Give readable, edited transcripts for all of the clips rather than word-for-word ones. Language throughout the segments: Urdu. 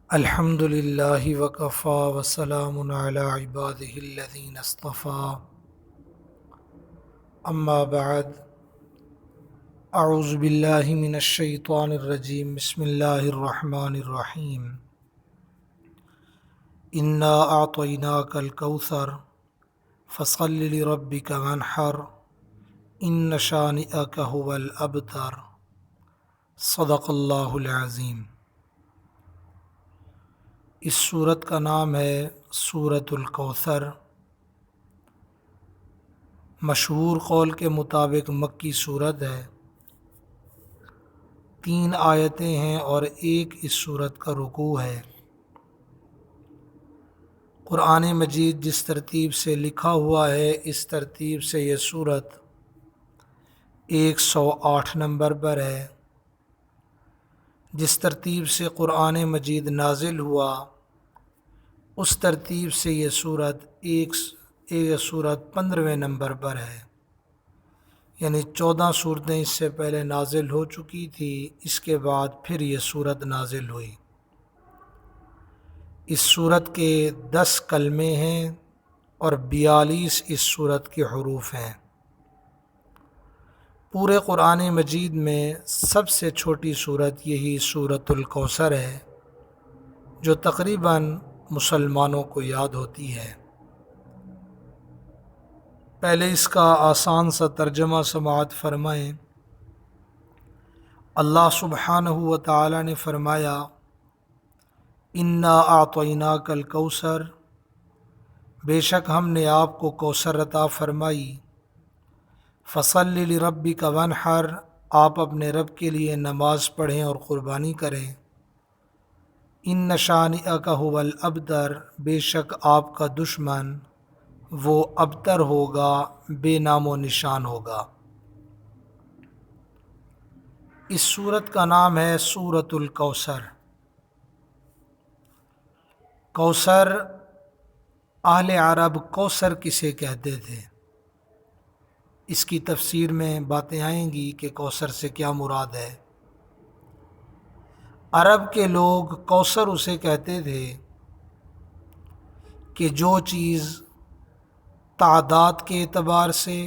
الحمد للہ وکفا وسلام علی عبادہ الذین اصطفیٰ اما بعد اعوذ باللہ من الشیطان الرجیم بسم اللہ الرحمن الرحیم انا اعطیناک الکوثر فصل لربک وانحر ان شانئک هو الابتر صدق اللہ العظیم۔ اس سورت کا نام ہے سورۃ الکوثر۔ مشہور قول کے مطابق مکی سورت ہے، 3 آیتیں ہیں اور ایک اس سورت کا رکوع ہے۔ قرآن مجید جس ترتیب سے لکھا ہوا ہے اس ترتیب سے یہ سورت 108 نمبر پر ہے۔ جس ترتیب سے قرآن مجید نازل ہوا اس ترتیب سے یہ سورت 15ویں نمبر پر ہے، یعنی 14 صورتیں اس سے پہلے نازل ہو چکی تھی، اس کے بعد پھر یہ سورت نازل ہوئی۔ اس سورت کے 10 کلمے ہیں اور 42 اس سورت کے حروف ہیں۔ پورے قرآن مجید میں سب سے چھوٹی سورت یہی سورۃ الکوثر ہے، جو تقریباً مسلمانوں کو یاد ہوتی ہے۔ پہلے اس کا آسان سا ترجمہ سماعت فرمائیں۔ اللہ سبحانہ و تعالی نے فرمایا، انا اعطیناک الکوثر، بے شک ہم نے آپ کو کوثر عطا فرمائی، فصل لربک وانحر، آپ اپنے رب کے لیے نماز پڑھیں اور قربانی کریں، ان شانئک هو الابتر، بے شک آپ کا دشمن وہ ابتر ہوگا، بے نام و نشان ہوگا۔ اس سورت کا نام ہے سورۃ الکوثر۔ کوثر اہل عرب کوثر کسے کہتے تھے، اس کی تفسیر میں باتیں آئیں گی کہ کوثر سے کیا مراد ہے۔ عرب کے لوگ کوثر اسے کہتے تھے کہ جو چیز تعداد کے اعتبار سے،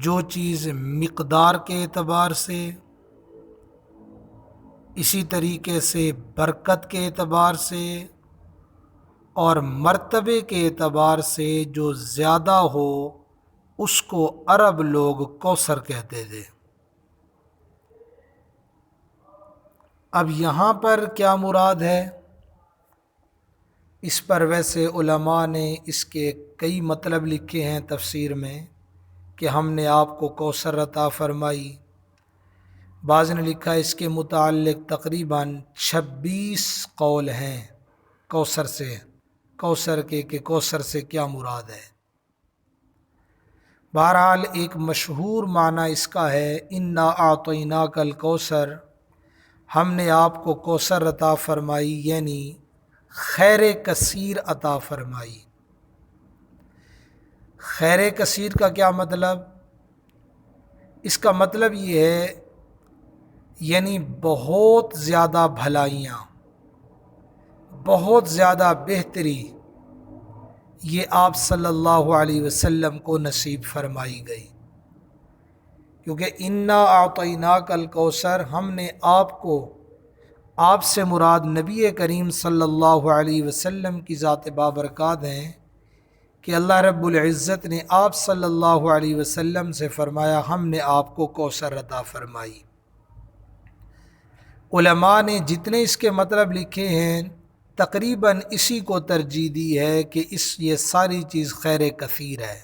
جو چیز مقدار کے اعتبار سے، اسی طریقے سے برکت کے اعتبار سے اور مرتبے کے اعتبار سے جو زیادہ ہو اس کو عرب لوگ کوثر کہتے تھے۔ اب یہاں پر کیا مراد ہے، اس پر ویسے علماء نے اس کے کئی مطلب لکھے ہیں تفسیر میں کہ ہم نے آپ کو کوثر عطا فرمائی۔ بعض نے لکھا اس کے متعلق تقریباً 26 قول ہیں کوثر کے کہ کوثر سے کیا مراد ہے۔ بہرحال ایک مشہور معنی اس کا ہے، انا اعطیناک الکوثر، ہم نے آپ کو کوثر عطا فرمائی، یعنی خیر کثیر عطا فرمائی۔ خیر کثیر کا کیا مطلب؟ اس کا مطلب یہ ہے یعنی بہت زیادہ بھلائیاں، بہت زیادہ بہتری یہ آپ صلی اللہ علیہ وسلم کو نصیب فرمائی گئی، کیونکہ انا اعطیناک الکوثر، ہم نے آپ سے مراد نبی کریم صلی اللہ علیہ وسلم کی ذات بابرکات ہیں کہ اللہ رب العزت نے آپ صلی اللہ علیہ وسلم سے فرمایا ہم نے آپ کو کوثر عطا فرمائی۔ علماء نے جتنے اس کے مطلب لکھے ہیں تقریباً اسی کو ترجیح دی ہے کہ یہ ساری چیز خیر کثیر ہے۔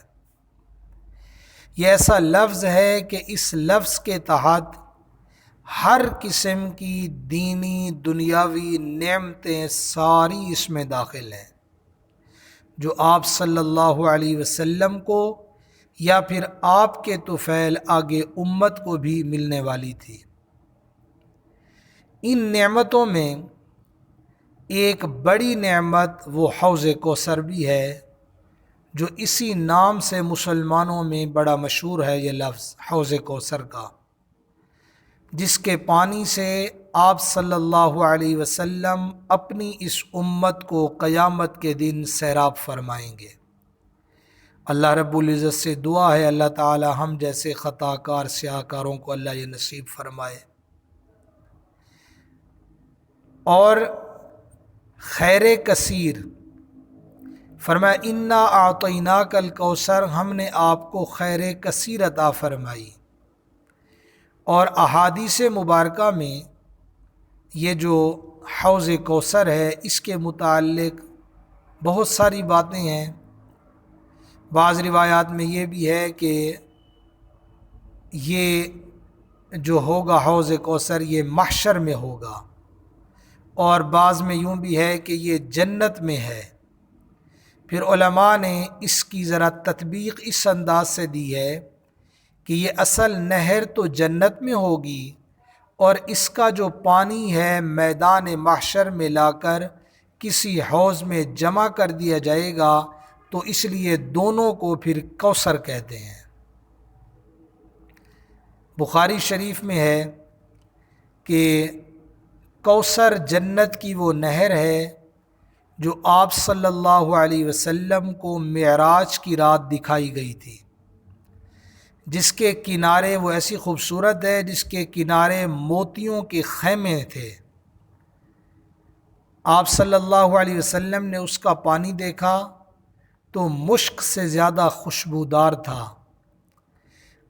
یہ ایسا لفظ ہے کہ اس لفظ کے تحت ہر قسم کی دینی دنیاوی نعمتیں ساری اس میں داخل ہیں، جو آپ صلی اللہ علیہ وسلم کو یا پھر آپ کے طفیل آگے امت کو بھی ملنے والی تھی۔ ان نعمتوں میں ایک بڑی نعمت وہ حوض کوثر بھی ہے، جو اسی نام سے مسلمانوں میں بڑا مشہور ہے یہ لفظ حوض کوثر کا، جس کے پانی سے آپ صلی اللہ علیہ وسلم اپنی اس امت کو قیامت کے دن سیراب فرمائیں گے۔ اللہ رب العزت سے دعا ہے اللہ تعالی ہم جیسے خطا کار سیاہ کاروں کو اللہ یہ نصیب فرمائے۔ اور خیر کثیر فرمایا انا اعطیناک الکوثر، ہم نے آپ کو خیر کثیر عطا فرمائی۔ اور احادیث مبارکہ میں یہ جو حوض کوثر ہے اس کے متعلق بہت ساری باتیں ہیں۔ بعض روایات میں یہ بھی ہے کہ یہ جو ہوگا حوض کوثر یہ محشر میں ہوگا، اور بعض میں یوں بھی ہے کہ یہ جنت میں ہے۔ پھر علماء نے اس کی ذرا تطبیق اس انداز سے دی ہے کہ یہ اصل نہر تو جنت میں ہوگی، اور اس کا جو پانی ہے میدان محشر میں لا کر کسی حوض میں جمع کر دیا جائے گا، تو اس لیے دونوں کو پھر کوثر کہتے ہیں۔ بخاری شریف میں ہے کہ کوثر جنت کی وہ نہر ہے جو آپ صلی اللہ علیہ وسلم کو معراج کی رات دکھائی گئی تھی، جس کے کنارے وہ ایسی خوبصورت ہے جس کے کنارے موتیوں کے خیمے تھے۔ آپ صلی اللہ علیہ وسلم نے اس کا پانی دیکھا تو مشک سے زیادہ خوشبودار تھا۔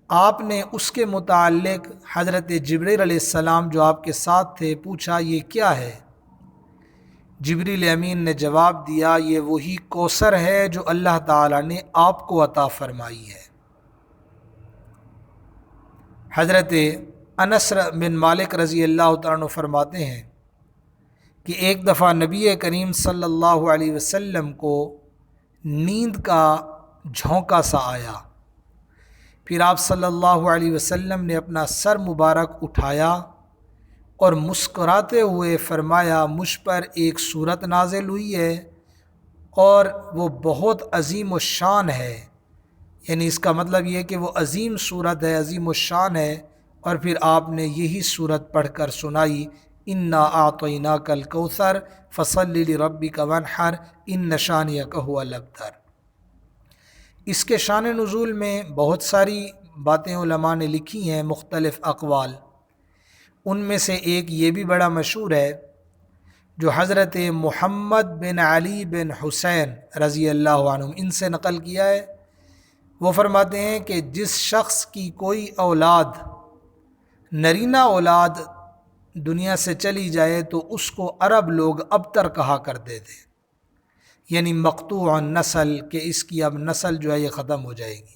آپ نے اس کے متعلق حضرت جبریل علیہ السلام جو آپ کے ساتھ تھے پوچھا یہ کیا ہے؟ جبریل امین نے جواب دیا یہ وہی کوثر ہے جو اللہ تعالیٰ نے آپ کو عطا فرمائی ہے۔ حضرت انس بن مالک رضی اللہ تعالیٰ عنہ فرماتے ہیں کہ ایک دفعہ نبی کریم صلی اللہ علیہ وسلم کو نیند کا جھونکا سا آیا، پھر آپ صلی اللہ علیہ وسلم نے اپنا سر مبارک اٹھایا اور مسکراتے ہوئے فرمایا مجھ پر ایک صورت نازل ہوئی ہے اور وہ بہت عظیم الشان ہے، یعنی اس کا مطلب یہ کہ وہ عظیم صورت ہے، عظیم الشان ہے۔ اور پھر آپ نے یہی صورت پڑھ کر سنائی انا اعطیناک الکوثر فصل لربک وانحر ان شانئک هو الابتر۔ اس کے شان نزول میں بہت ساری باتیں علماء نے لکھی ہیں، مختلف اقوال۔ ان میں سے ایک یہ بھی بڑا مشہور ہے جو حضرت محمد بن علی بن حسین رضی اللہ عنہ ان سے نقل کیا ہے۔ وہ فرماتے ہیں کہ جس شخص کی کوئی اولاد نرینہ اولاد دنیا سے چلی جائے تو اس کو عرب لوگ ابتر کہا کرتے تھے، یعنی مقطوع نسل، کہ اس کی اب نسل جو ہے یہ ختم ہو جائے گی۔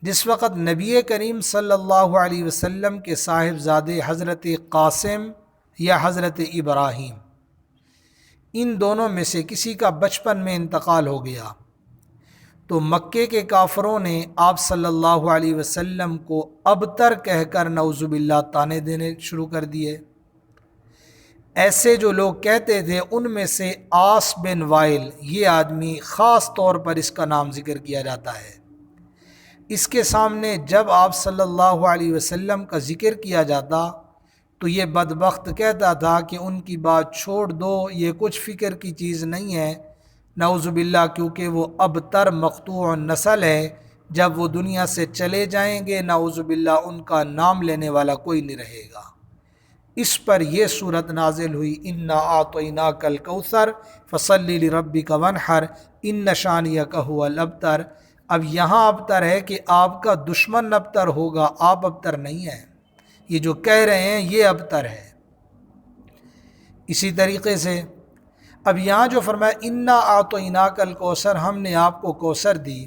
جس وقت نبی کریم صلی اللہ علیہ وسلم کے صاحبزادے حضرت قاسم یا حضرت ابراہیم، ان دونوں میں سے کسی کا بچپن میں انتقال ہو گیا، تو مکے کے کافروں نے آپ صلی اللہ علیہ وسلم کو ابتر کہہ کر نعوذ باللہ طعنے دینے شروع کر دیے۔ ایسے جو لوگ کہتے تھے ان میں سے عاص بن وائل، یہ آدمی خاص طور پر اس کا نام ذکر کیا جاتا ہے۔ اس کے سامنے جب آپ صلی اللہ علیہ وسلم کا ذکر کیا جاتا تو یہ بدبخت کہتا تھا کہ ان کی بات چھوڑ دو، یہ کچھ فکر کی چیز نہیں ہے، نعوذ باللہ، کیونکہ وہ ابتر مقطوع نسل ہے، جب وہ دنیا سے چلے جائیں گے نعوذ باللہ ان کا نام لینے والا کوئی نہیں رہے گا۔ اس پر یہ صورت نازل ہوئی انا اعطیناک الکوثر فصلی لربک وانحر ان شانئک هو الابتر۔ اب یہاں ابتر ہے کہ آپ کا دشمن ابتر ہوگا، آپ ابتر نہیں ہیں، یہ جو کہہ رہے ہیں یہ ابتر ہے۔ اسی طریقے سے اب یہاں جو فرمایا انا اعطیناک الکوثر، ہم نے آپ کو کوثر دی،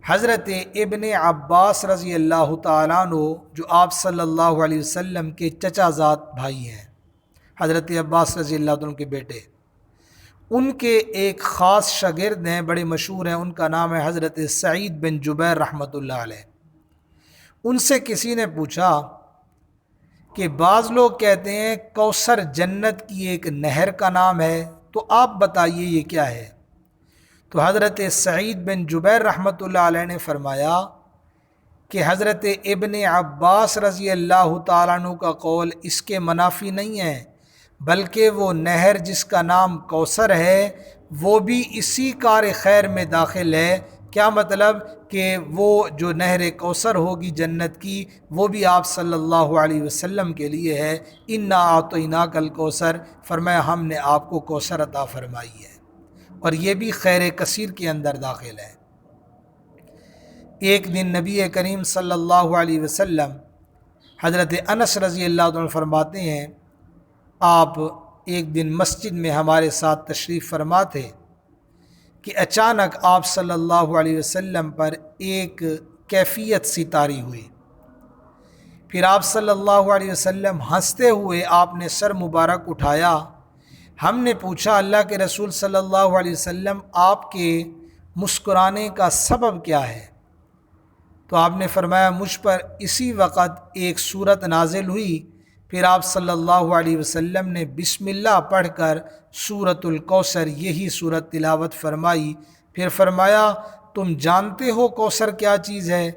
حضرت ابن عباس رضی اللہ تعالیٰ عنہ جو آپ صلی اللہ علیہ وسلم کے چچا زاد بھائی ہیں، حضرت عباس رضی اللہ عنہ کے بیٹے، ان کے ایک خاص شاگرد ہیں، بڑے مشہور ہیں، ان کا نام ہے حضرت سعید بن جبیر رحمۃ اللہ علیہ۔ ان سے کسی نے پوچھا کہ بعض لوگ کہتے ہیں کوثر جنت کی ایک نہر کا نام ہے، تو آپ بتائیے یہ کیا ہے؟ تو حضرت سعید بن جبیر رحمۃ اللہ علیہ نے فرمایا کہ حضرت ابن عباس رضی اللہ تعالیٰ عنہ کا قول اس کے منافی نہیں ہے، بلکہ وہ نہر جس کا نام کوثر ہے وہ بھی اسی کار خیر میں داخل ہے۔ کیا مطلب کہ وہ جو نہر کوثر ہوگی جنت کی وہ بھی آپ صلی اللہ علیہ وسلم کے لیے ہے۔ انا اعطیناک الکوثر، فرمایا ہم نے آپ کو کوثر عطا فرمائی ہے، اور یہ بھی خیر کثیر کے اندر داخل ہے۔ ایک دن نبی کریم صلی اللہ علیہ وسلم، حضرت انس رضی اللہ عنہ فرماتے ہیں، آپ ایک دن مسجد میں ہمارے ساتھ تشریف فرما تھے کہ اچانک آپ صلی اللہ علیہ وسلم پر ایک کیفیت سی طاری ہوئی۔ پھر آپ صلی اللہ علیہ وسلم ہنستے ہوئے آپ نے سر مبارک اٹھایا۔ ہم نے پوچھا اللہ کے رسول صلی اللہ علیہ وسلم آپ کے مسکرانے کا سبب کیا ہے؟ تو آپ نے فرمایا مجھ پر اسی وقت ایک سورت نازل ہوئی۔ پھر آپ صلی اللہ علیہ وسلم نے بسم اللہ پڑھ کر سورۃ الکوثر یہی سورت تلاوت فرمائی۔ پھر فرمایا تم جانتے ہو کوثر کیا چیز ہے؟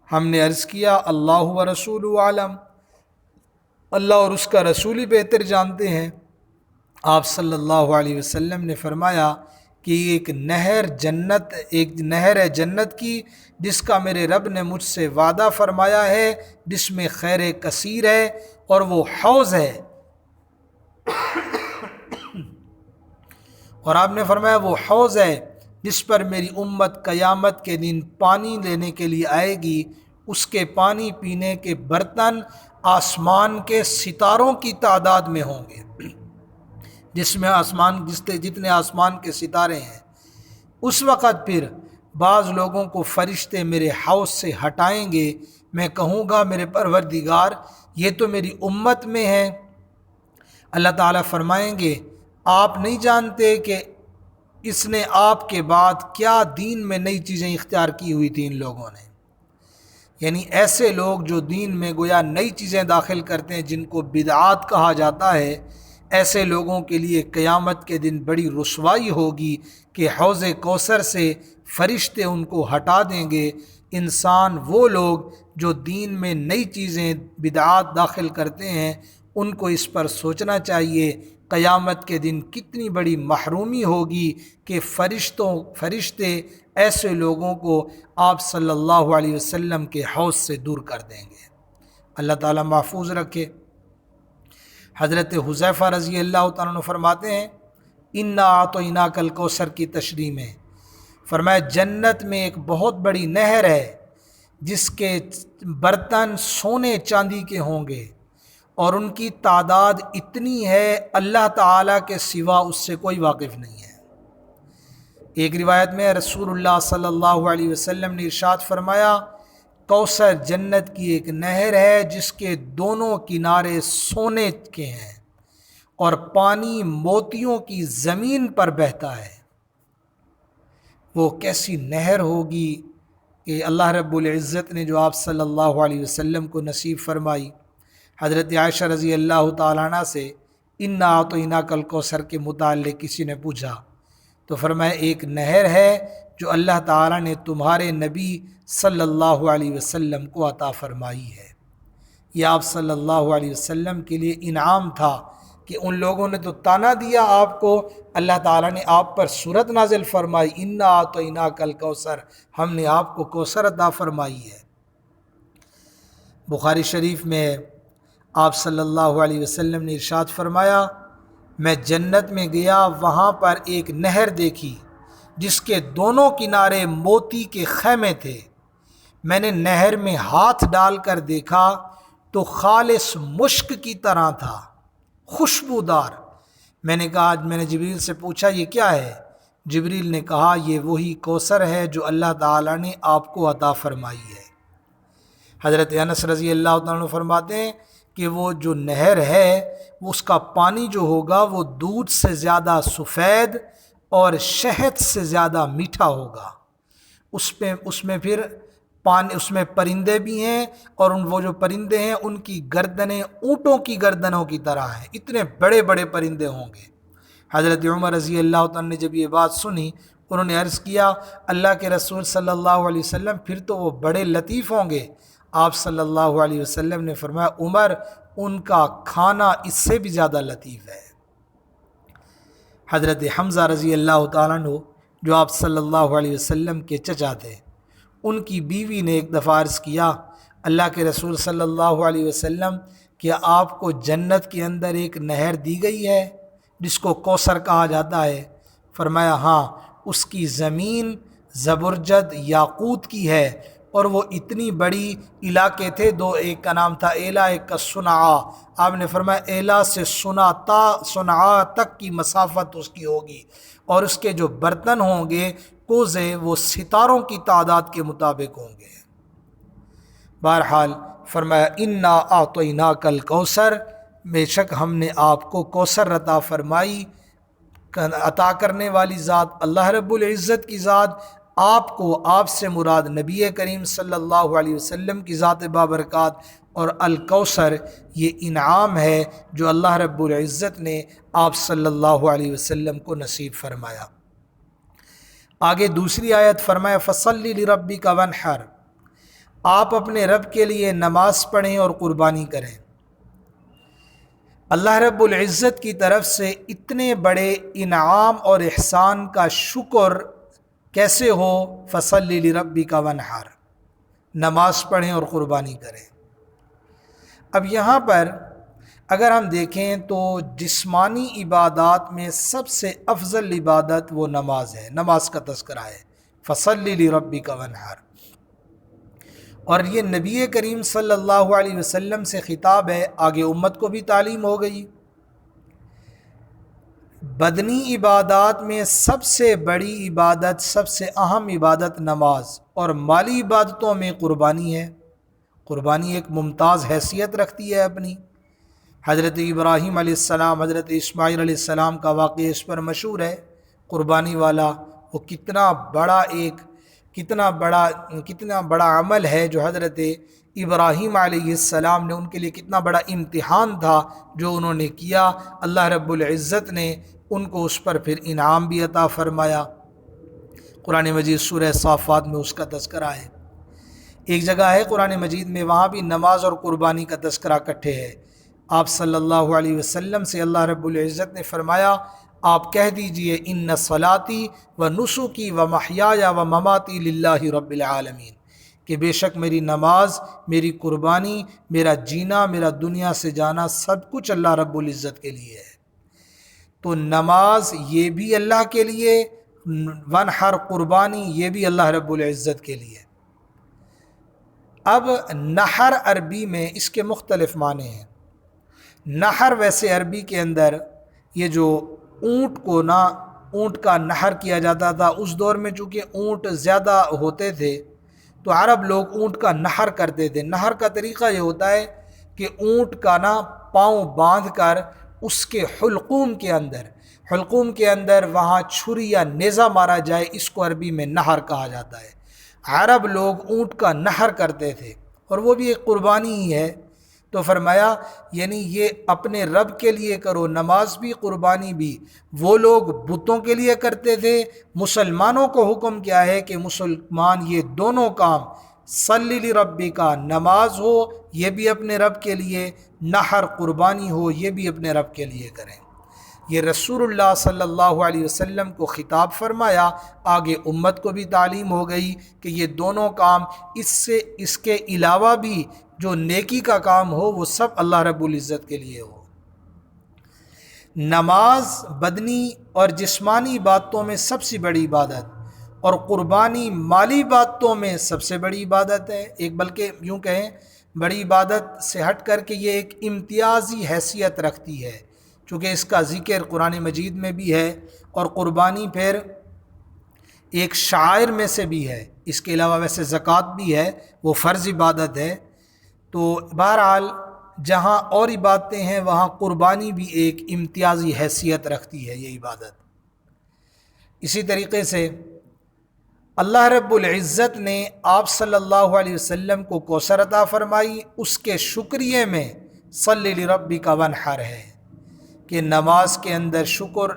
ہم نے عرض کیا اللہ و رسول عالم، اللہ اور اس کا رسول ہی بہتر جانتے ہیں۔ آپ صلی اللہ علیہ وسلم نے فرمایا کہ ایک نہر ہے جنت کی جس کا میرے رب نے مجھ سے وعدہ فرمایا ہے، جس میں خیر کثیر ہے، اور وہ حوض ہے۔ اور آپ نے فرمایا وہ حوض ہے جس پر میری امت قیامت کے دن پانی لینے کے لیے آئے گی، اس کے پانی پینے کے برتن آسمان کے ستاروں کی تعداد میں ہوں گے، جس میں جتنے آسمان کے ستارے ہیں۔ اس وقت پھر بعض لوگوں کو فرشتے میرے حوض سے ہٹائیں گے، میں کہوں گا میرے پروردگار یہ تو میری امت میں ہے۔ اللہ تعالیٰ فرمائیں گے آپ نہیں جانتے کہ اس نے آپ کے بعد کیا دین میں نئی چیزیں اختیار کی ہوئی تھیں ان لوگوں نے۔ یعنی ایسے لوگ جو دین میں گویا نئی چیزیں داخل کرتے ہیں جن کو بدعات کہا جاتا ہے، ایسے لوگوں کے لیے قیامت کے دن بڑی رسوائی ہوگی کہ حوض کوثر سے فرشتے ان کو ہٹا دیں گے۔ انسان وہ لوگ جو دین میں نئی چیزیں بدعات داخل کرتے ہیں ان کو اس پر سوچنا چاہیے قیامت کے دن کتنی بڑی محرومی ہوگی کہ فرشتے ایسے لوگوں کو آپ صلی اللہ علیہ وسلم کے حوض سے دور کر دیں گے۔ اللہ تعالیٰ محفوظ رکھے۔ حضرت حذیفہ رضی اللہ تعالیٰ عنہ فرماتے ہیں انا اعطیناک الکوثر کی تشریح میں فرمایا جنت میں ایک بہت بڑی نہر ہے جس کے برتن سونے چاندی کے ہوں گے، اور ان کی تعداد اتنی ہے اللہ تعالیٰ کے سوا اس سے کوئی واقف نہیں ہے۔ ایک روایت میں رسول اللہ صلی اللہ علیہ وسلم نے ارشاد فرمایا کوثر جنت کی ایک نہر ہے جس کے دونوں کنارے سونے کے ہیں، اور پانی موتیوں کی زمین پر بہتا ہے۔ وہ کیسی نہر ہوگی کہ اللہ رب العزت نے جو آپ صلی اللہ علیہ وسلم کو نصیب فرمائی۔ حضرت عائشہ رضی اللہ تعالیٰ عنہ سے انا اعطیناک الکوثر کے متعلق کسی نے پوچھا تو فرمایا ایک نہر ہے جو اللہ تعالیٰ نے تمہارے نبی صلی اللہ علیہ وسلم کو عطا فرمائی ہے۔ یہ آپ صلی اللہ علیہ وسلم کے لیے انعام تھا کہ ان لوگوں نے تو تانا دیا آپ کو، اللہ تعالیٰ نے آپ پر سورت نازل فرمائی انا اعطیناک الکوثر، ہم نے آپ کو کوثر عطا فرمائی ہے۔ بخاری شریف میں آپ صلی اللہ علیہ وسلم نے ارشاد فرمایا میں جنت میں گیا، وہاں پر ایک نہر دیکھی جس کے دونوں کنارے موتی کے خیمے تھے۔ میں نے نہر میں ہاتھ ڈال کر دیکھا تو خالص مشک کی طرح تھا، خوشبودار۔ میں نے کہا میں نے جبریل سے پوچھا یہ کیا ہے؟ جبریل نے کہا یہ وہی کوثر ہے جو اللہ تعالیٰ نے آپ کو عطا فرمائی ہے۔ حضرت انس رضی اللہ تعالیٰ عنہ فرماتے ہیں کہ وہ جو نہر ہے اس کا پانی جو ہوگا وہ دودھ سے زیادہ سفید اور شہد سے زیادہ میٹھا ہوگا۔ اس میں پھر پانی، اس میں پرندے بھی ہیں، اور وہ جو پرندے ہیں ان کی گردنیں اونٹوں کی گردنوں کی طرح ہیں، اتنے بڑے بڑے پرندے ہوں گے۔ حضرت عمر رضی اللہ عنہ نے جب یہ بات سنی انہوں نے عرض کیا اللہ کے رسول صلی اللہ علیہ وسلم پھر تو وہ بڑے لطیف ہوں گے؟ آپ صلی اللہ علیہ وسلم نے فرمایا عمر ان کا کھانا اس سے بھی زیادہ لطیف ہے۔ حضرت حمزہ رضی اللہ تعالیٰ عنہ جو آپ صلی اللہ علیہ وسلم کے چچا تھے، ان کی بیوی نے ایک دفعہ عرض کیا اللہ کے رسول صلی اللہ علیہ وسلم کیا آپ کو جنت کے اندر ایک نہر دی گئی ہے جس کو کوثر کہا جاتا ہے؟ فرمایا ہاں، اس کی زمین زبرجد یاقوت کی ہے، اور وہ اتنی بڑی علاقے تھے، دو، ایک کا نام تھا ایلا، ایک کا صنعا۔ آپ نے فرمایا ایلا سے صنعا تک کی مسافت اس کی ہوگی، اور اس کے جو برتن ہوں گے کوزے وہ ستاروں کی تعداد کے مطابق ہوں گے۔ بہرحال فرمایا انا اعطیناک الکوثر، بے شک ہم نے آپ کو کوثر عطا فرمائی۔ عطا کرنے والی ذات اللہ رب العزت کی ذات، آپ کو، آپ سے مراد نبی کریم صلی اللہ علیہ وسلم کی ذات بابرکات، اور الکوثر یہ انعام ہے جو اللہ رب العزت نے آپ صلی اللہ علیہ وسلم کو نصیب فرمایا۔ آگے دوسری آیت فرمایا فصلی لربک وانحر، آپ اپنے رب کے لیے نماز پڑھیں اور قربانی کریں۔ اللہ رب العزت کی طرف سے اتنے بڑے انعام اور احسان کا شکر کیسے ہو؟ فصلی لربک وانحر، نماز پڑھیں اور قربانی کریں۔ اب یہاں پر اگر ہم دیکھیں تو جسمانی عبادات میں سب سے افضل عبادت وہ نماز ہے، نماز کا تذکرہ ہے، فصلی لربک وانحر، اور یہ نبی کریم صلی اللہ علیہ وسلم سے خطاب ہے، آگے امت کو بھی تعلیم ہو گئی۔ بدنی عبادات میں سب سے بڑی عبادت، سب سے اہم عبادت نماز، اور مالی عبادتوں میں قربانی ہے۔ قربانی ایک ممتاز حیثیت رکھتی ہے اپنی۔ حضرت ابراہیم علیہ السلام، حضرت اسماعیل علیہ السلام کا واقعہ اس پر مشہور ہے، قربانی والا۔ وہ کتنا بڑا عمل ہے جو حضرت ابراہیم علیہ السلام نے، ان کے لیے کتنا بڑا امتحان تھا جو انہوں نے کیا۔ اللہ رب العزت نے ان کو اس پر پھر انعام بھی عطا فرمایا۔ قرآن مجید سورہ صافات میں اس کا تذکرہ ہے۔ ایک جگہ ہے قرآن مجید میں، وہاں بھی نماز اور قربانی کا تذکرہ اکٹھے ہے۔ آپ صلی اللہ علیہ وسلم سے اللہ رب العزت نے فرمایا آپ کہہ دیجئے ان صلاتی و نسکی و محیای و مماتی للہ رب العالمین، کہ بے شک میری نماز، میری قربانی، میرا جینا، میرا دنیا سے جانا سب کچھ اللہ رب العزت کے لیے ہے۔ تو نماز یہ بھی اللہ کے لیے، وانحر قربانی یہ بھی اللہ رب العزت کے لیے۔ اب نحر عربی میں اس کے مختلف معنی ہیں۔ نحر ویسے عربی کے اندر یہ جو اونٹ کا نحر کیا جاتا تھا، اس دور میں چونکہ اونٹ زیادہ ہوتے تھے تو عرب لوگ اونٹ کا نحر کرتے تھے۔ نحر کا طریقہ یہ ہوتا ہے کہ اونٹ کا پاؤں باندھ کر اس کے حلقوم کے اندر وہاں چھری یا نیزہ مارا جائے، اس کو عربی میں نحر کہا جاتا ہے۔ عرب لوگ اونٹ کا نحر کرتے تھے، اور وہ بھی ایک قربانی ہی ہے۔ تو فرمایا یعنی یہ اپنے رب کے لیے کرو، نماز بھی قربانی بھی۔ وہ لوگ بتوں کے لیے کرتے تھے، مسلمانوں کو حکم کیا ہے کہ مسلمان یہ دونوں کام، صلی لربک نماز ہو یہ بھی اپنے رب کے لیے، نحر قربانی ہو یہ بھی اپنے رب کے لیے کریں۔ یہ رسول اللہ صلی اللہ علیہ وسلم کو خطاب فرمایا، آگے امت کو بھی تعلیم ہو گئی کہ یہ دونوں کام، اس کے علاوہ بھی جو نیکی کا کام ہو وہ سب اللہ رب العزت کے لیے ہو۔ نماز بدنی اور جسمانی باتوں میں سب سے بڑی عبادت، اور قربانی مالی باتوں میں سب سے بڑی عبادت ہے، ایک بلکہ یوں کہیں بڑی عبادت سے ہٹ کر کے یہ ایک امتیازی حیثیت رکھتی ہے، چونکہ اس کا ذکر قرآن مجید میں بھی ہے، اور قربانی پھر ایک شعائر میں سے بھی ہے۔ اس کے علاوہ ویسے زکوٰۃ بھی ہے، وہ فرض عبادت ہے۔ تو بہرحال جہاں اور عبادتیں ہیں وہاں قربانی بھی ایک امتیازی حیثیت رکھتی ہے یہ عبادت۔ اسی طریقے سے اللہ رب العزت نے آپ صلی اللہ علیہ وسلم کو کوثر عطا فرمائی، اس کے شکریہ میں صلی لربک وانحر ہے کہ نماز کے اندر شکر،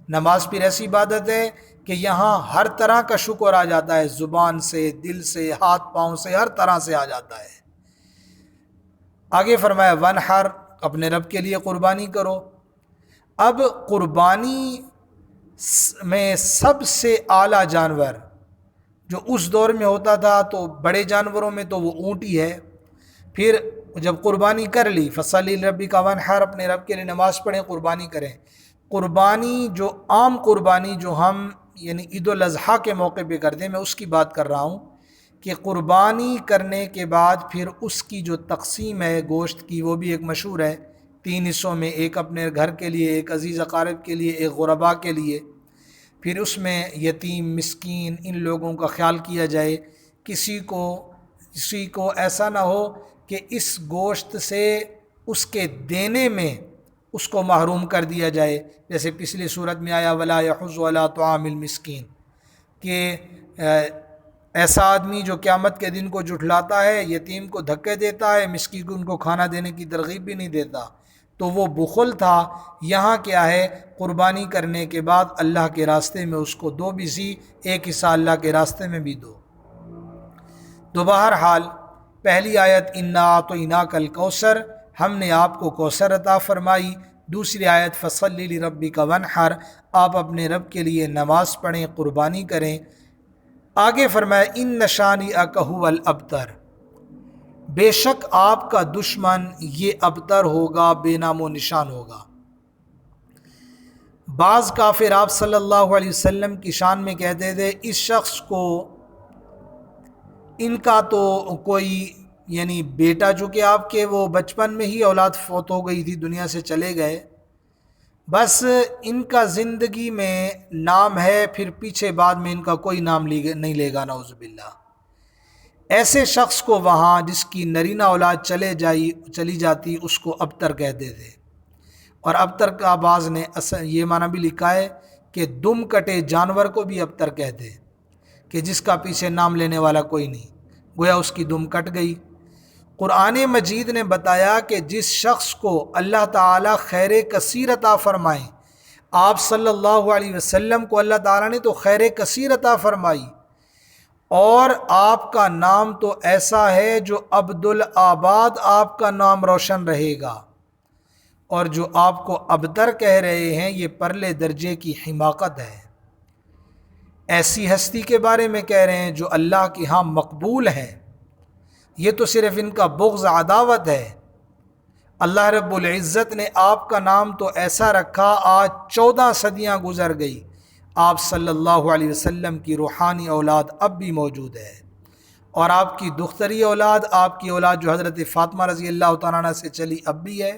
نماز پھر ایسی عبادت ہے کہ یہاں ہر طرح کا شکر آ جاتا ہے، زبان سے، دل سے، ہاتھ پاؤں سے، ہر طرح سے آ جاتا ہے۔ آگے فرمایا ونحر، اپنے رب کے لیے قربانی کرو۔ اب قربانی میں سب سے اعلیٰ جانور جو اس دور میں ہوتا تھا، تو بڑے جانوروں میں تو وہ اونٹ ہی ہے۔ پھر جب قربانی کر لی، فصلی لربک وانحر، اپنے رب کے لیے نماز پڑھیں، قربانی کریں۔ قربانی جو عام قربانی جو ہم یعنی عید الاضحیٰ کے موقع پہ کرتے ہیں، میں اس کی بات کر رہا ہوں کہ قربانی کرنے کے بعد پھر اس کی جو تقسیم ہے گوشت کی، وہ بھی ایک مشہور ہے، 3 حصوں میں، ایک اپنے گھر کے لیے، ایک عزیز اقارب کے لیے، ایک غربا کے لیے۔ پھر اس میں یتیم، مسکین، ان لوگوں کا خیال کیا جائے، کسی کو ایسا نہ ہو کہ اس گوشت سے اس کے دینے میں اس کو محروم کر دیا جائے، جیسے پچھلی صورت میں آیا ولا یحض علی طعام المسکین، کہ ایسا آدمی جو قیامت کے دن کو جھٹلاتا ہے، یتیم کو دھکے دیتا ہے، مسکین کو کھانا دینے کی ترغیب بھی نہیں دیتا، تو وہ بخل تھا۔ یہاں کیا ہے، قربانی کرنے کے بعد اللہ کے راستے میں اس کو دو بھی سی، ایک حصہ اللہ کے راستے میں بھی دو۔ تو بہرحال پہلی آیت انا اعطیناک الکوثر، ہم نے آپ کو کوثر عطا فرمائی۔ دوسری آیت فصلی لربک وانحر، آپ اپنے رب کے لیے نماز پڑھیں، قربانی کریں۔ آگے فرمایا ان شانئک ھو الابتر، بے شک آپ کا دشمن یہ ابتر ہوگا، بے نام و نشان ہوگا۔ بعض کافر آپ صلی اللہ علیہ وسلم کی شان میں کہتے تھے اس شخص کو، ان کا تو کوئی یعنی بیٹا جو کہ آپ کے وہ بچپن میں ہی اولاد فوت ہو گئی تھی، دنیا سے چلے گئے، بس ان کا زندگی میں نام ہے، پھر پیچھے بعد میں ان کا کوئی نام نہیں لے گا، نعوذ باللہ۔ ایسے شخص کو وہاں جس کی نرینہ اولاد چلی جاتی، اس کو ابتر کہتے تھے۔ اور ابتر کا بعض نے یہ معنی بھی لکھا ہے کہ دم کٹے جانور کو بھی ابتر کہتے، کہ جس کا پیچھے نام لینے والا کوئی نہیں، گویا اس کی دم کٹ گئی۔ قرآن مجید نے بتایا کہ جس شخص کو اللہ تعالیٰ خیر کثیر عطا فرمائے، آپ صلی اللہ علیہ وسلم کو اللہ تعالیٰ نے تو خیر کثیر عطا فرمائی، اور آپ کا نام تو ایسا ہے جو عبدالآباد آپ کا نام روشن رہے گا، اور جو آپ کو ابتر کہہ رہے ہیں یہ پرلے درجے کی حماقت ہے۔ ایسی ہستی کے بارے میں کہہ رہے ہیں جو اللہ کے ہاں مقبول ہے، یہ تو صرف ان کا بغض عداوت ہے۔ اللہ رب العزت نے آپ کا نام تو ایسا رکھا، آج 14 صدیاں گزر گئی، آپ صلی اللہ علیہ وسلم کی روحانی اولاد اب بھی موجود ہے، اور آپ کی دختری اولاد، آپ کی اولاد جو حضرت فاطمہ رضی اللہ تعالیٰ عنہ سے چلی اب بھی ہے۔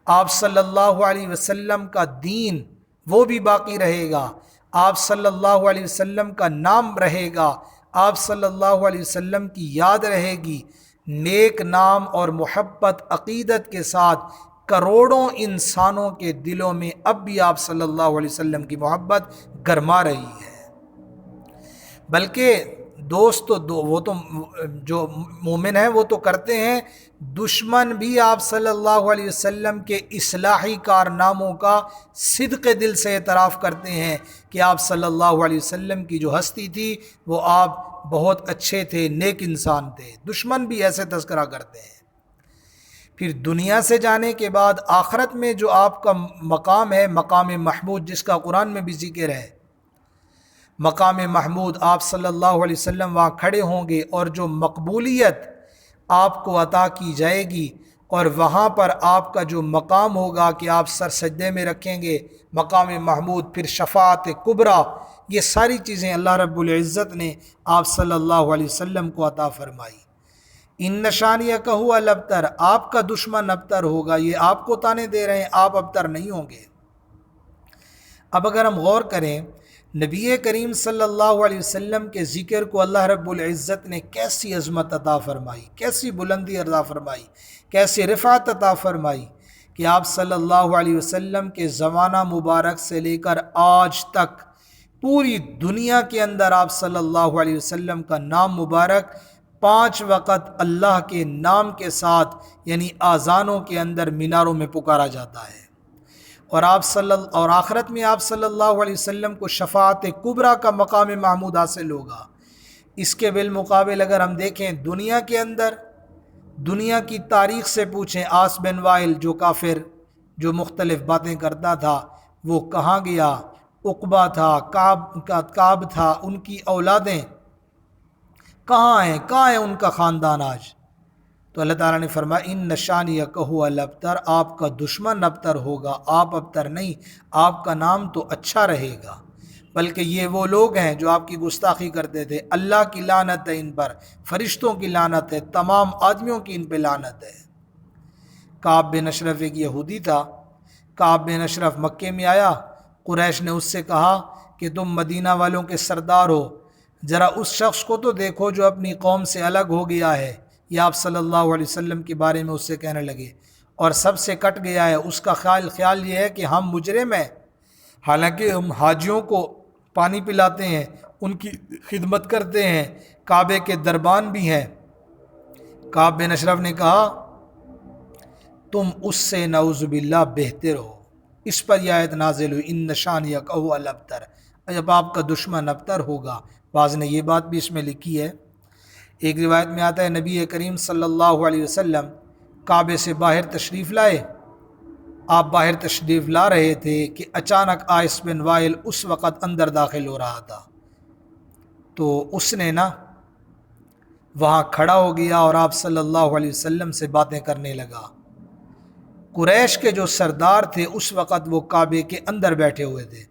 آپ صلی اللہ علیہ وسلم کا دین وہ بھی باقی رہے گا، آپ صلی اللہ علیہ وسلم کا نام رہے گا، آپ صلی اللہ علیہ وسلم کی یاد رہے گی، نیک نام اور محبت عقیدت کے ساتھ کروڑوں انسانوں کے دلوں میں اب بھی آپ صلی اللہ علیہ وسلم کی محبت گرما رہی ہے۔ بلکہ دوست تو وہ تو جو مومن ہیں وہ تو کرتے ہیں، دشمن بھی آپ صلی اللہ علیہ وسلم کے اصلاحی کارناموں کا صدق دل سے اعتراف کرتے ہیں کہ آپ صلی اللہ علیہ وسلم کی جو ہستی تھی وہ آپ بہت اچھے تھے، نیک انسان تھے۔ دشمن بھی ایسے تذکرہ کرتے ہیں۔ پھر دنیا سے جانے کے بعد آخرت میں جو آپ کا مقام ہے، مقام محمود، جس کا قرآن میں بھی ذکر ہے، مقام محمود، آپ صلی اللہ علیہ وسلم وہاں کھڑے ہوں گے، اور جو مقبولیت آپ کو عطا کی جائے گی، اور وہاں پر آپ کا جو مقام ہوگا کہ آپ سر سجدے میں رکھیں گے، مقام محمود، پھر شفاعت کبریٰ، یہ ساری چیزیں اللہ رب العزت نے آپ صلی اللہ علیہ وسلم کو عطا فرمائی۔ ان شانئک ھو الابتر، آپ کا دشمن ابتر ہوگا، یہ آپ کو تانے دے رہے ہیں، آپ ابتر نہیں ہوں گے۔ اب اگر ہم غور کریں نبی کریم صلی اللہ علیہ وسلم کے ذکر کو اللہ رب العزت نے کیسی عظمت عطا فرمائی، کیسی بلندی عطا فرمائی، کیسی رفعت عطا فرمائی، کہ آپ صلی اللہ علیہ وسلم کے زمانہ مبارک سے لے کر آج تک پوری دنیا کے اندر آپ صلی اللہ علیہ وسلم کا نام مبارک 5 وقت اللہ کے نام کے ساتھ یعنی آذانوں کے اندر میناروں میں پکارا جاتا ہے، اور آخرت میں آپ صلی اللہ علیہ وسلم کو شفاعت کبریٰ کا مقام محمود حاصل ہوگا۔ اس کے بالمقابل اگر ہم دیکھیں دنیا کے اندر، دنیا کی تاریخ سے پوچھیں، عاص بن وائل جو کافر جو مختلف باتیں کرتا تھا وہ کہاں گیا؟ عقبہ تھا، کعب تھا، ان کی اولادیں کہاں ہیں ان کا خاندان آج؟ تو اللہ تعالیٰ نے فرمایا ان نشانیک هو الابتر، آپ کا دشمن ابتر ہوگا، آپ ابتر نہیں، آپ کا نام تو اچھا رہے گا، بلکہ یہ وہ لوگ ہیں جو آپ کی گستاخی کرتے تھے۔ اللہ کی لعنت ہے ان پر، فرشتوں کی لعنت ہے، تمام آدمیوں کی ان پہ لعنت ہے۔ کعب بن اشرف ایک یہودی تھا، کعب بن اشرف مکے میں آیا، قریش نے اس سے کہا کہ تم مدینہ والوں کے سردار ہو، ذرا اس شخص کو تو دیکھو جو اپنی قوم سے الگ ہو گیا ہے، یہ آپ صلی اللہ علیہ وسلم کے بارے میں اس سے کہنے لگے، اور سب سے کٹ گیا ہے، اس کا خیال یہ ہے کہ ہم مجرم ہیں، حالانکہ ہم حاجیوں کو پانی پلاتے ہیں، ان کی خدمت کرتے ہیں، کعبے کے دربان بھی ہیں۔ کعب بن اشرف نے کہا تم اس سے نعوذ باللہ بہتر ہو۔ اس پر یہ آیت نازل ہوئی ان نشانیک هو الابتر، جب آپ کا دشمن ابتر ہوگا۔ بعض نے یہ بات بھی اس میں لکھی ہے، ایک روایت میں آتا ہے نبی کریم صلی اللہ علیہ وسلم کعبے سے باہر تشریف لائے، آپ باہر تشریف لا رہے تھے کہ اچانک عاص بن وائل اس وقت اندر داخل ہو رہا تھا، تو اس نے وہاں کھڑا ہو گیا اور آپ صلی اللہ علیہ وسلم سے باتیں کرنے لگا۔ قریش کے جو سردار تھے اس وقت وہ کعبے کے اندر بیٹھے ہوئے تھے۔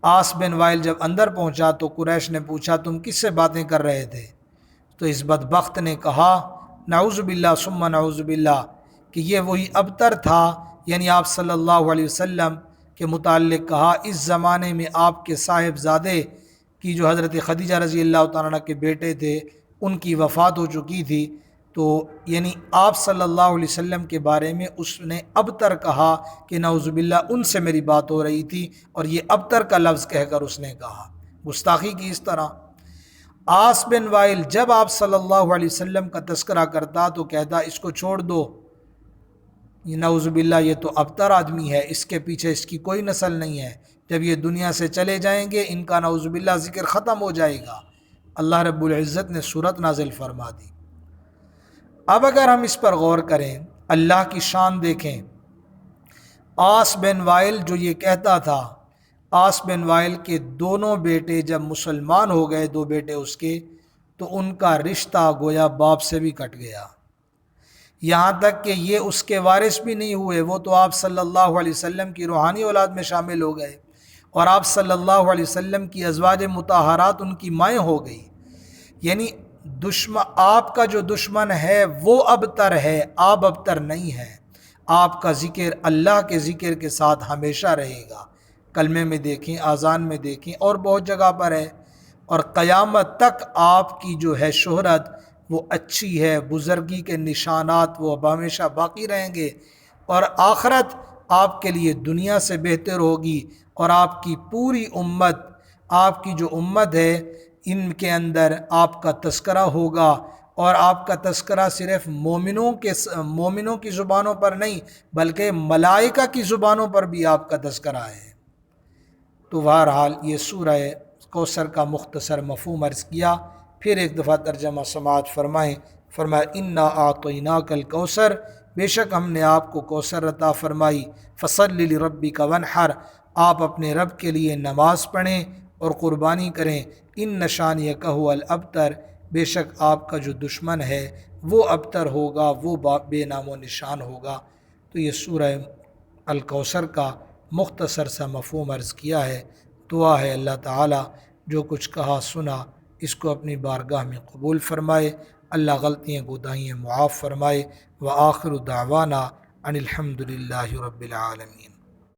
عاص بن وائل جب اندر پہنچا تو قریش نے پوچھا تم کس سے باتیں کر رہے تھے؟ تو اس بدبخت نے کہا نعوذ باللہ ثم نعوذ باللہ کہ یہ وہی ابتر تھا، یعنی آپ صلی اللہ علیہ وسلم کے متعلق کہا اس زمانے میں آپ کے صاحبزادے کی جو حضرت خدیجہ رضی اللہ تعالیٰ عنہ کے بیٹے تھے ان کی وفات ہو چکی تھی، تو یعنی آپ صلی اللہ علیہ وسلم کے بارے میں اس نے ابتر کہا کہ نعوذ باللہ ان سے میری بات ہو رہی تھی، اور یہ ابتر کا لفظ کہہ کر اس نے کہا، گستاخی کی اس طرح۔ عاص بن وائل جب آپ صلی اللہ علیہ وسلم کا تذکرہ کرتا تو کہتا اس کو چھوڑ دو، یہ نعوذ باللہ یہ تو ابتر آدمی ہے، اس کے پیچھے اس کی کوئی نسل نہیں ہے، جب یہ دنیا سے چلے جائیں گے ان کا نعوذ باللہ ذکر ختم ہو جائے گا۔ اللہ رب العزت نے سورت نازل فرما دی۔ اب اگر ہم اس پر غور کریں، اللہ کی شان دیکھیں، عاص بن وائل جو یہ کہتا تھا، عاص بن وائل کے دونوں بیٹے جب مسلمان ہو گئے، دو بیٹے اس کے، تو ان کا رشتہ گویا باپ سے بھی کٹ گیا، یہاں تک کہ یہ اس کے وارث بھی نہیں ہوئے، وہ تو آپ صلی اللہ علیہ وسلم کی روحانی اولاد میں شامل ہو گئے، اور آپ صلی اللہ علیہ وسلم کی ازواج مطہرات ان کی مائیں ہو گئی، یعنی آپ کا جو دشمن ہے وہ ابتر ہے، آپ ابتر نہیں ہے، آپ کا ذکر اللہ کے ذکر کے ساتھ ہمیشہ رہے گا، کلمے میں دیکھیں، اذان میں دیکھیں، اور بہت جگہ پر ہے، اور قیامت تک آپ کی جو ہے شہرت وہ اچھی ہے، بزرگی کے نشانات وہ ہمیشہ باقی رہیں گے، اور آخرت آپ کے لیے دنیا سے بہتر ہوگی، اور آپ کی پوری امت، آپ کی جو امت ہے ان کے اندر آپ کا تذکرہ ہوگا، اور آپ کا تذکرہ صرف مومنوں کی زبانوں پر نہیں بلکہ ملائکہ کی زبانوں پر بھی آپ کا تذکرہ ہے۔ تو بہرحال یہ سورہ کوثر کا مختصر مفہوم عرض کیا، پھر ایک دفعہ ترجمہ سماعت فرمائیں۔ فرمایا انا اعطیناک الکوثر، بے شک ہم نے آپ کو کوثر عطا فرمائی، فصلی لربک وانحر، آپ اپنے رب کے لیے نماز پڑھیں اور قربانی کریں، ان نشانیک هو الابتر، بے شک آپ کا جو دشمن ہے وہ ابتر ہوگا، وہ بے نام و نشان ہوگا۔ تو یہ سورہ الکوثر کا مختصر سا مفہوم عرض کیا ہے۔ دعا ہے اللہ تعالی جو کچھ کہا سنا اس کو اپنی بارگاہ میں قبول فرمائے، اللہ غلطیاں کوتاہیاں معاف فرمائے، وآخر دعوانا ان الحمد للہ رب العالمین۔